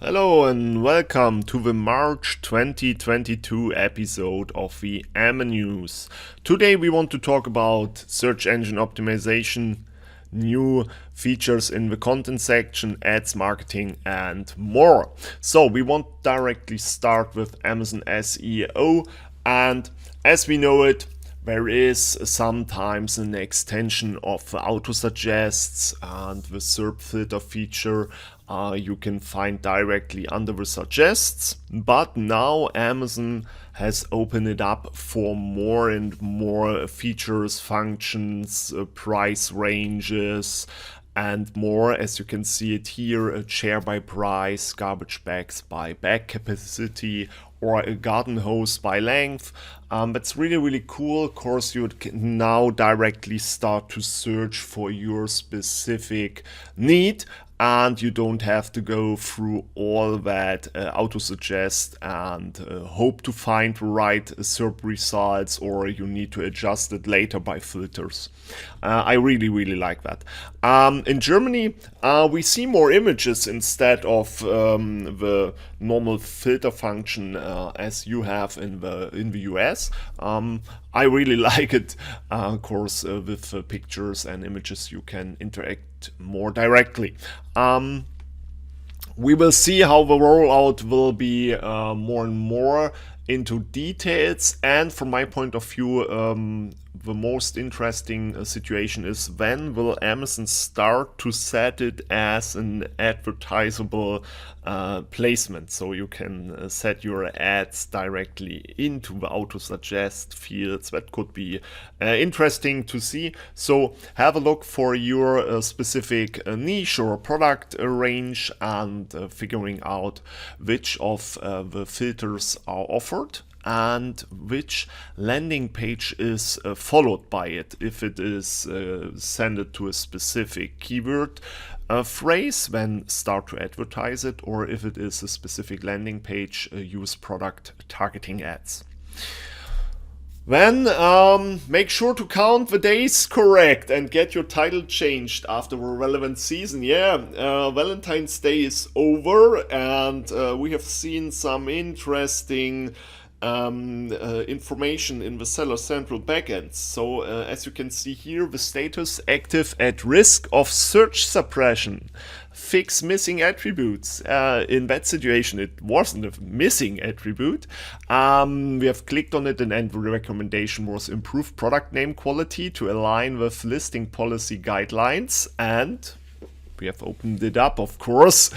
Hello and welcome to the March 2022 episode of the AMAnews. Today we want to talk about search engine optimization, new features in the content section, ads marketing and more. So we want directly start with Amazon SEO, and as we know it, there is sometimes an extension of auto suggests and the SERP filter feature you can find directly under the suggests, but now Amazon has opened it up for more and more features, functions, price ranges and more. As you can see it here, a chair by price, garbage bags by bag capacity, or a garden hose by length. That's really cool. Of course, you can now directly start to search for your specific need, and you don't have to go through all that auto suggest and hope to find the right SERP results, or you need to adjust it later by filters. I really like that. In Germany, we see more images instead of the normal filter function as you have in the US. I really like it. Of course, with pictures and images, you can interact more directly. We will see how the rollout will be more and more into details, and from my point of view, the most interesting situation is when will Amazon start to set it as an advertisable placement, so you can set your ads directly into the auto suggest fields. That could be interesting to see. So have a look for your specific niche or product range, and figuring out which of the filters are offered and which landing page is followed by it. If it is sent to a specific keyword phrase, then start to advertise it, or if it is a specific landing page, use product targeting ads. Then make sure to count the days correct and get your title changed after the relevant season. Valentine's Day is over, and we have seen some interesting information in the Seller Central backends. So as you can see here, the status active at risk of search suppression. Fix missing attributes. In that situation, it wasn't a missing attribute. We have clicked on it, and the recommendation was improve product name quality to align with listing policy guidelines, and we have opened it up, of course.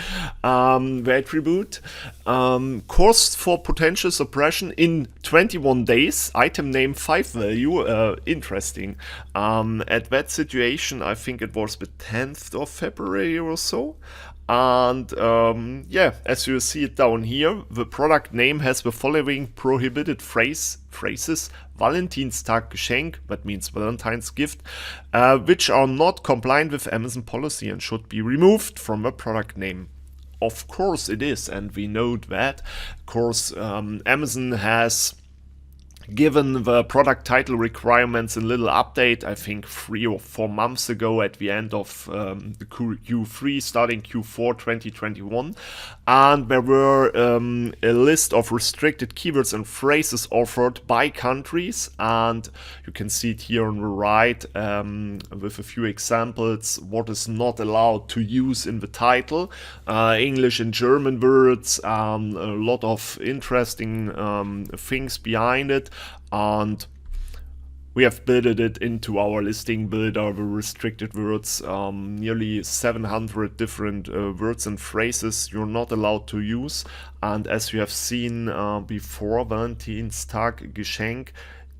The attribute cost for potential suppression in 21 days, item name 5 value. Interesting. At that situation, I think it was the 10th of February or so. And as you see it down here, the product name has the following prohibited phrases: Valentinstag Geschenk, that means Valentine's gift, which are not compliant with Amazon policy and should be removed from a product name. Of course it is, and we know that. Of course, Amazon has given the product title requirements a little update, I think 3 or 4 months ago at the end of the Q3, starting Q4 2021. And there were a list of restricted keywords and phrases offered by countries. And you can see it here on the right with a few examples what is not allowed to use in the title. English and German words, a lot of interesting things behind it. And we have built it into our listing builder, the restricted words, nearly 700 different words and phrases you're not allowed to use. And as you have seen before, Valentinstag Geschenk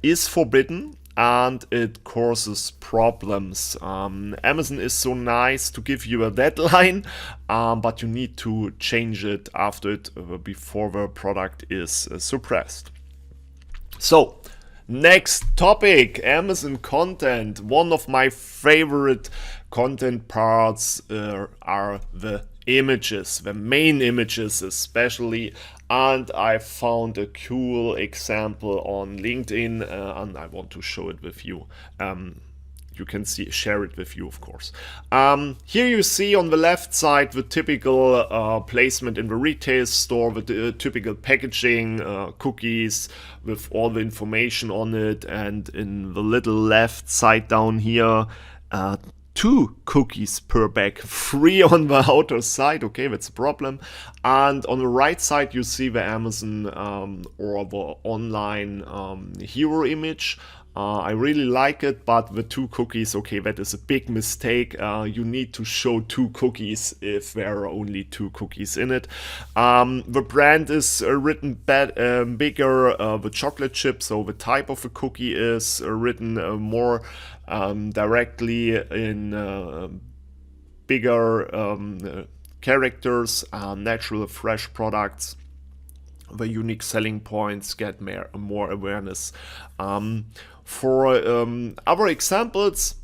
is forbidden, and it causes problems. Amazon is so nice to give you a deadline, but you need to change it after it before the product is suppressed. So, next topic, Amazon content. One of my favorite content parts are the images, the main images especially. And I found a cool example on LinkedIn, and I want to show it with you. you can see, share it with you, of course. Here you see on the left side the typical placement in the retail store, with the typical packaging, cookies with all the information on it, and in the little left side down here, 2 cookies per bag, 3 on the outer side. Okay, that's a problem. And on the right side you see the Amazon or the online hero image. I really like it, but the 2 cookies, okay, that is a big mistake. You need to show 2 cookies if there are only 2 cookies in it. The brand is written bigger, the chocolate chip, so the type of a cookie is written more directly in bigger characters, natural, fresh products. The unique selling points get more awareness. For other examples,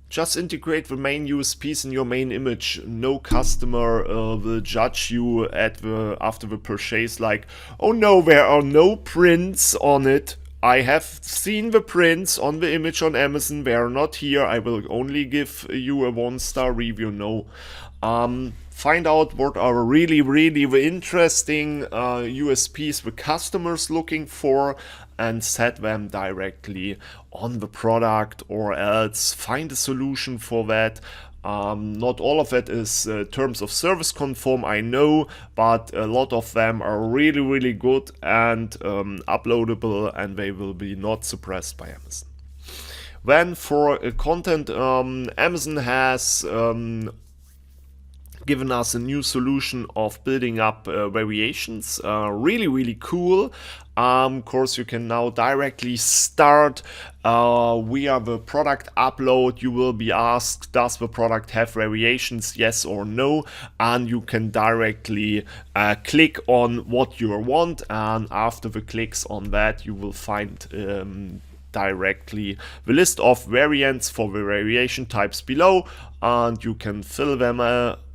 just integrate the main USPs in your main image. No customer will judge you after the purchase like, oh no, there are no prints on it. I have seen the prints on the image on Amazon. They are not here. I will only give you a 1-star review. No. Find out what are really the interesting USPs the customers looking for, and set them directly on the product, or else find a solution for that. Not all of it is terms of service conform, I know, but a lot of them are really good and uploadable, and they will be not suppressed by Amazon. Then for content, Amazon has given us a new solution of building up variations. Really cool. Of course, you can now directly start via the product upload. You will be asked, does the product have variations, yes or no, and you can directly click on what you want, and after the clicks on that you will find directly the list of variants for the variation types below, and you can fill them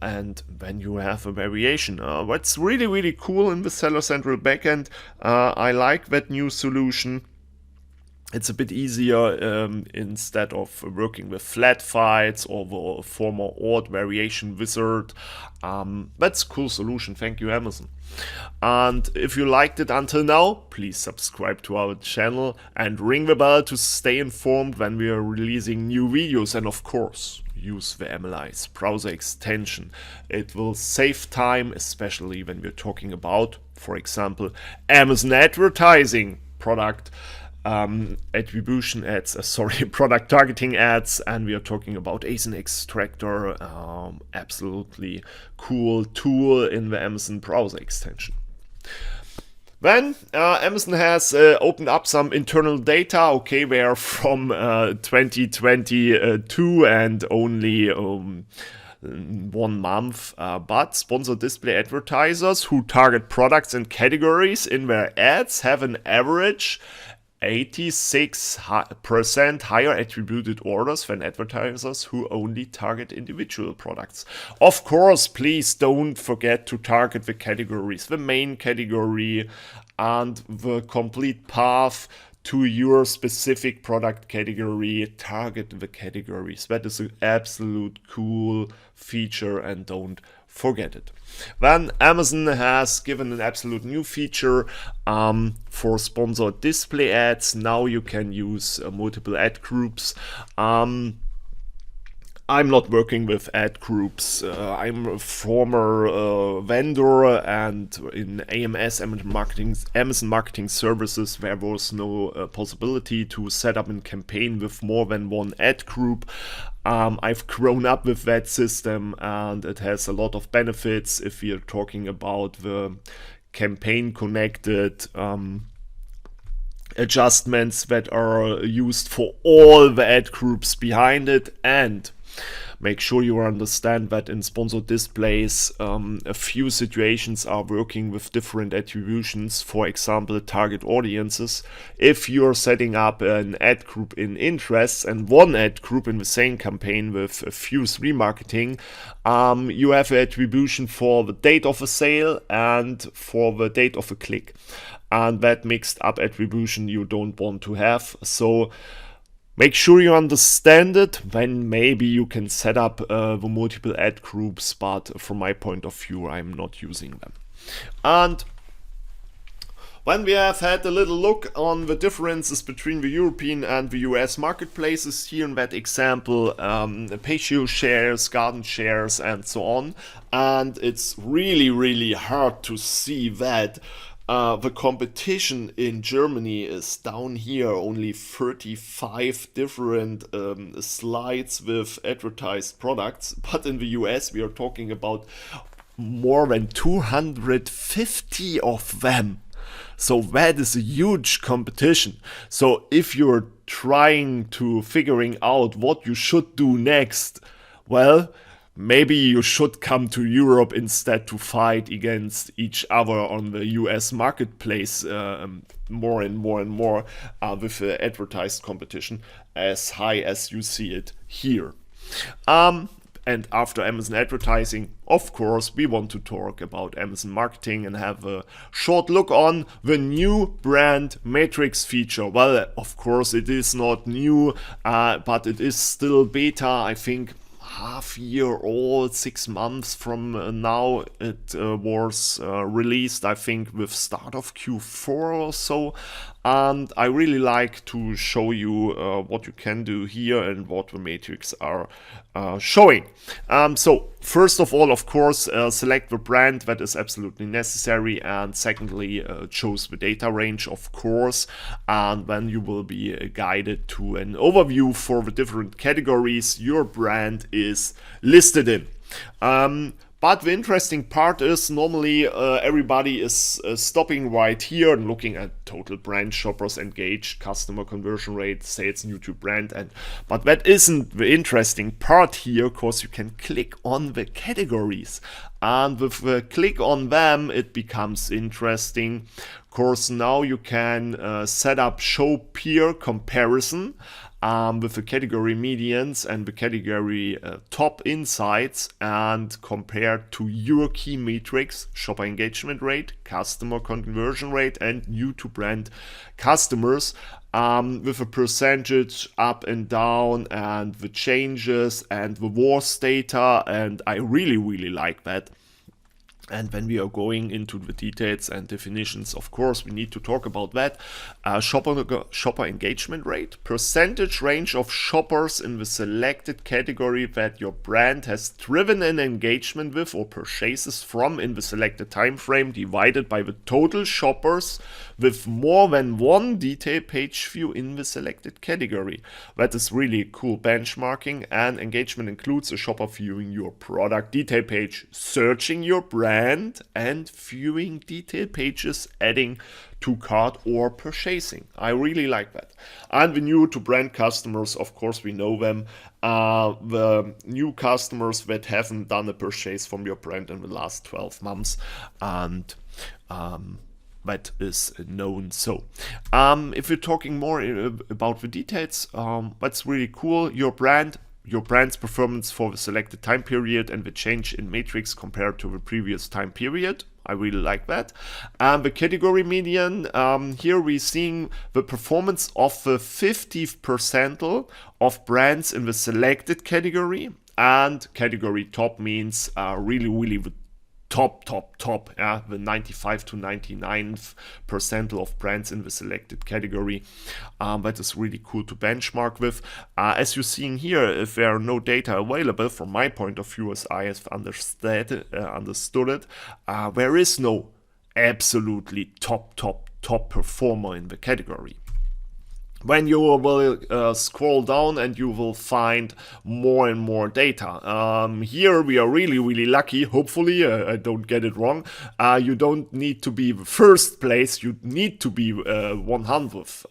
and then you have a variation. What's really cool in the Seller Central backend, I like that new solution. It's a bit easier instead of working with flat files or the former odd variation wizard. That's a cool solution. Thank you, Amazon. And if you liked it until now, please subscribe to our channel and ring the bell to stay informed when we are releasing new videos. And of course, use the AMALYZE browser extension. It will save time, especially when we're talking about, for example, Amazon advertising, product attribution ads, product targeting ads, and we are talking about ASIN extractor, absolutely cool tool in the Amazon browser extension. Then Amazon has opened up some internal data. Okay, they are from 2022 and only 1 month, but sponsored display advertisers who target products and categories in their ads have an average 86% higher attributed orders than advertisers who only target individual products. Of course, please don't forget to target the categories, the main category and the complete path to your specific product category. Target the categories. That is an absolute cool feature, and don't forget it. Then Amazon has given an absolute new feature for sponsored display ads. Now you can use multiple ad groups. I'm not working with ad groups. I'm a former vendor, and in Amazon Marketing Services, there was no possibility to set up a campaign with more than 1 ad group. I've grown up with that system, and it has a lot of benefits if you're talking about the campaign connected adjustments that are used for all the ad groups behind it. And make sure you understand that in sponsored displays, a few situations are working with different attributions. For example, target audiences. If you're setting up an ad group in interests and 1 ad group in the same campaign with a fuse remarketing, you have an attribution for the date of a sale and for the date of a click. And that mixed up attribution you don't want to have. So Make sure you understand it, then maybe you can set up the multiple ad groups, but from my point of view, I'm not using them. And when we have had a little look on the differences between the European and the US marketplaces, here in that example, patio shares, garden shares, and so on, and it's really hard to see that the competition in Germany is down here, only 35 different slides with advertised products, but in the US we are talking about more than 250 of them. So that is a huge competition. So if you're trying to figuring out what you should do next, well, maybe you should come to Europe instead to fight against each other on the US marketplace more and more with the advertised competition as high as you see it here. And after Amazon advertising, of course, we want to talk about Amazon marketing and have a short look on the new brand matrix feature. Well, of course, it is not new, but it is still beta. I think half year old, 6 months from now it was released, I think with start of Q4 or so, and I really like to show you what you can do here and what the matrix are showing. So first of all, of course, select the brand, that is absolutely necessary, and secondly, choose the data range, of course, and then you will be guided to an overview for the different categories your brand is listed in. But the interesting part is normally everybody is stopping right here and looking at total brand shoppers engaged, customer conversion rate, sales new to brand, but that isn't the interesting part here, because you can click on the categories, and with the click on them it becomes interesting. Of course, now you can set up show peer comparison with the category medians and the category top insights, and compared to your key metrics, shopper engagement rate, customer conversion rate, and new to brand customers, with a percentage up and down and the changes and the wars data, and I really like that. And when we are going into the details and definitions, of course, we need to talk about that. Shopper engagement rate, percentage range of shoppers in the selected category that your brand has driven an engagement with or purchases from in the selected time frame, divided by the total shoppers with more than one detail page view in the selected category. That is really cool benchmarking, and engagement includes a shopper viewing your product detail page, searching your brand, and viewing detail pages, adding to cart or purchasing. I really like that. And the new to brand customers, of course, we know them. The new customers that haven't done a purchase from your brand in the last 12 months. And that is known. So if we're talking more about the details, that's really cool. Your brand's performance for the selected time period and the change in matrix compared to the previous time period. I really like that. The category median, here we're seeing the performance of the 50th percentile of brands in the selected category, and category top means really the top, the 95 to 99th percentile of brands in the selected category. That is really cool to benchmark with. As you're seeing here, if there are no data available, from my point of view, as I have understood it, there is no absolutely top performer in the category. When you will scroll down and you will find more and more data. Here we are really lucky, hopefully, I don't get it wrong. You don't need to be the first place, you need to be 100th,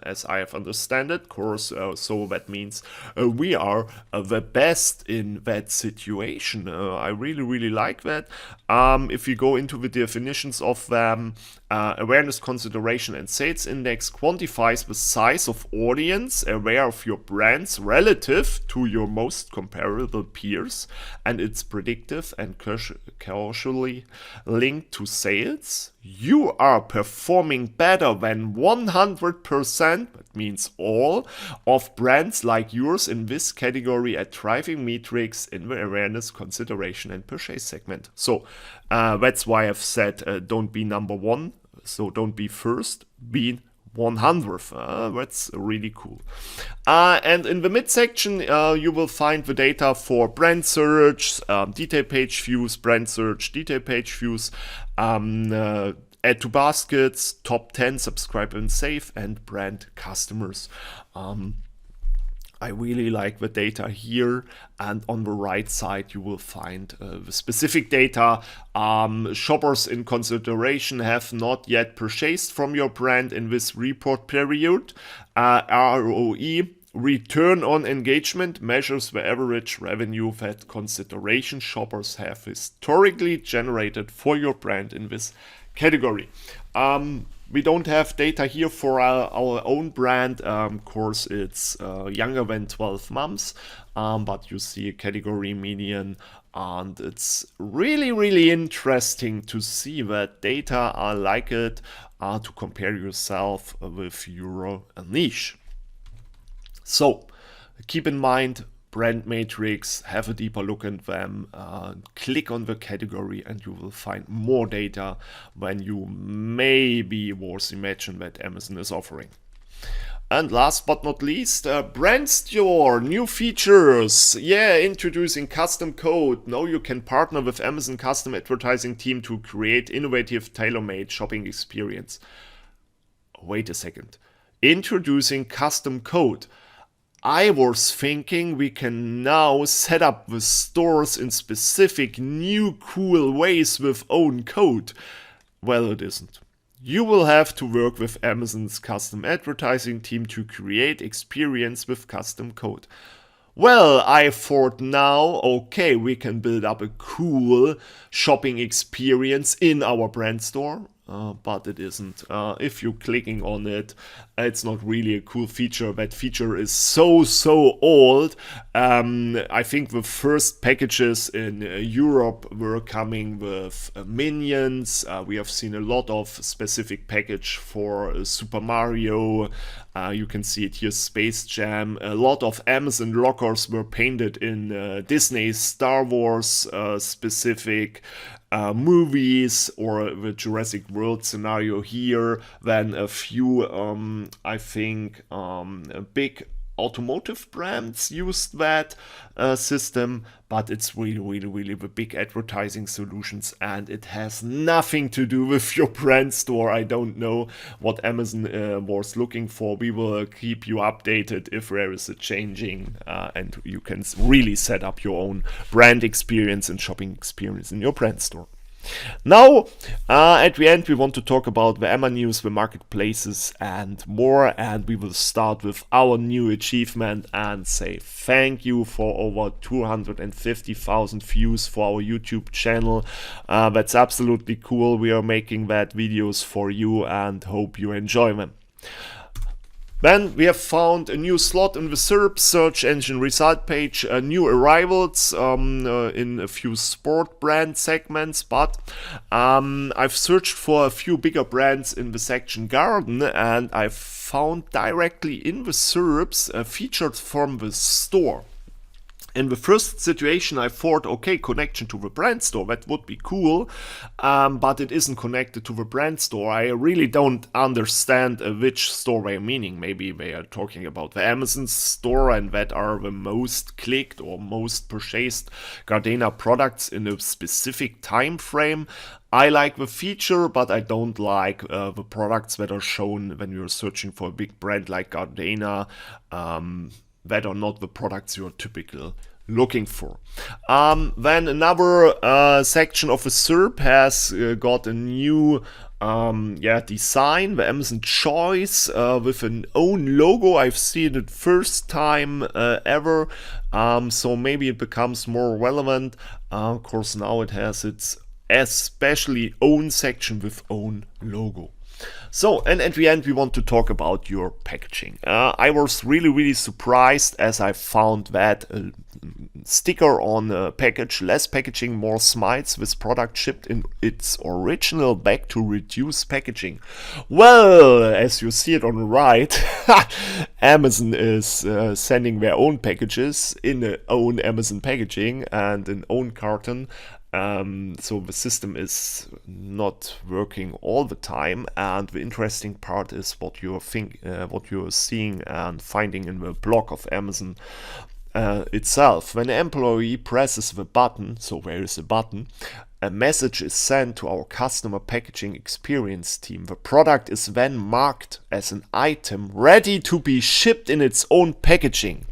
as I have understand it, of course, so that means we are the best in that situation. I really like that. If you go into the definitions of them, awareness, consideration, and sales index quantifies the size size of audience aware of your brands relative to your most comparable peers, and it's predictive and causally linked to sales. You are performing better than 100%, that means all, of brands like yours in this category at driving metrics in the awareness, consideration and purchase segment. So that's why I've said don't be number one, so don't be first, be 100th. That's really cool. And in the midsection, you will find the data for brand search, detail page views, brand search, detail page views, add to baskets, top 10, subscribe and save, and brand customers. I really like the data here, and on the right side you will find the specific data. Shoppers in consideration have not yet purchased from your brand in this report period. ROE, return on engagement, measures the average revenue that consideration shoppers have historically generated for your brand in this category. We don't have data here for our own brand. Of course, it's younger than 12 months, but you see a category median, and it's really interesting to see that data are like it to compare yourself with your niche. So keep in mind, brand matrix, have a deeper look at them, click on the category, and you will find more data than you maybe was imagine that Amazon is offering. And last but not least, Brand Store, new features. Yeah, introducing custom code. Now you can partner with Amazon custom advertising team to create innovative tailor-made shopping experience. Wait a second. Introducing custom code. I was thinking we can now set up the stores in specific new cool ways with own code. Well, it isn't. You will have to work with Amazon's custom advertising team to create experience with custom code. Well, I thought now, okay, we can build up a cool shopping experience in our brand store. But it isn't. If you're clicking on it, it's not really a cool feature. That feature is so old. I think the first packages in Europe were coming with minions. We have seen a lot of specific package for Super Mario. You can see it here, Space Jam. A lot of Amazon lockers were painted in Disney, Star Wars specific movies, or the Jurassic World scenario here. Then a few, I think, big automotive brands used that system, but it's really the big advertising solutions, and it has nothing to do with your brand store. I don't know what Amazon was looking for. We will keep you updated if there is a changing, and you can really set up your own brand experience and shopping experience in your brand store. Now, at the end, we want to talk about the AMAnews, the marketplaces, and more. And we will start with our new achievement and say thank you for over 250,000 views for our YouTube channel. That's absolutely cool. We are making that videos for you and hope you enjoy them. Then we have found a new slot in the SERP search engine result page, new arrivals in a few sport brand segments, but I've searched for a few bigger brands in the section garden, and I've found directly in the SERPs featured from the store. In the first situation, I thought, okay, connection to the brand store, that would be cool, but it isn't connected to the brand store. I really don't understand which store they are meaning. Maybe they are talking about the Amazon store, and that are the most clicked or most purchased Gardena products in a specific time frame. I like the feature, but I don't like the products that are shown when you're searching for a big brand like Gardena. That are not the products you're typically looking for. Then another section of the SERP has got a new design, the Amazon Choice, with an own logo. I've seen it first time ever, so maybe it becomes more relevant. Of course, now it has its especially own section with own logo. So, and at the end, we want to talk about your packaging. I was really surprised as I found that sticker on a package, less packaging, more smiles, with product shipped in its original bag to reduce packaging. Well, as you see it on the right, Amazon is sending their own packages in their own Amazon packaging and an own carton. So the system is not working all the time, and the interesting part is what you're seeing and finding in the blog of Amazon itself. When an employee presses the button, so there is a button, a message is sent to our customer packaging experience team. The product is then marked as an item ready to be shipped in its own packaging.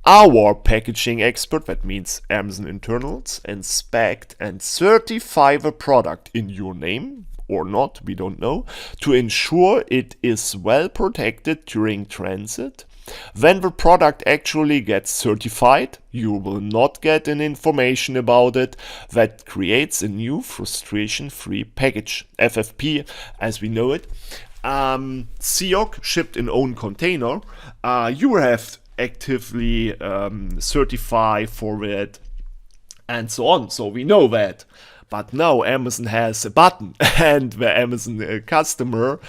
Our packaging expert, that means Amazon internals, inspect and certify the product in your name or not, we don't know, to ensure it is well protected during transit. When the product actually gets certified, you will not get an information about it. That creates a new frustration-free package. FFP, as we know it. SIOC, shipped in own container. You have actively certify for it and so on, so we know that. But now Amazon has a button, and the Amazon customer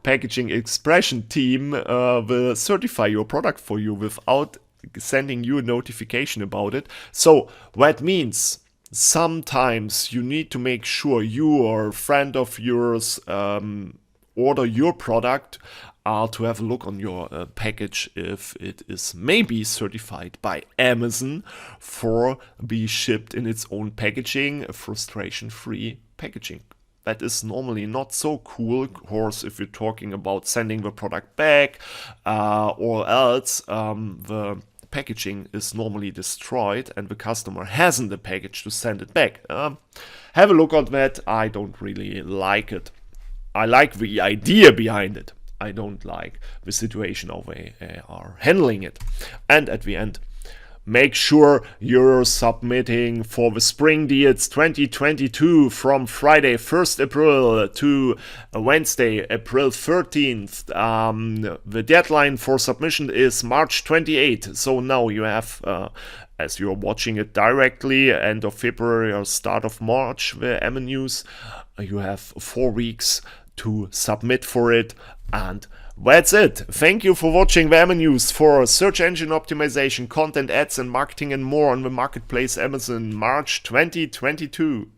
packaging expression team will certify your product for you without sending you a notification about it. So that means sometimes you need to make sure you or a friend of yours order your product to have a look on your package if it is maybe certified by Amazon for be shipped in its own packaging, frustration-free packaging. That is normally not so cool, of course, if you're talking about sending the product back or else the packaging is normally destroyed and the customer hasn't the package to send it back. Have a look at that. I don't really like it. I like the idea behind it. I don't like the situation how they are handling it. And at the end, make sure you're submitting for the spring deals 2022 from Friday 1st April to Wednesday April 13th. The deadline for submission is March 28th. So now you have, as you're watching it directly, end of February or start of March, the AMAnews, you have 4 weeks to submit for it. And that's it. Thank you for watching the AMAnews for search engine optimization, content, ads and marketing and more on the marketplace Amazon March 2022.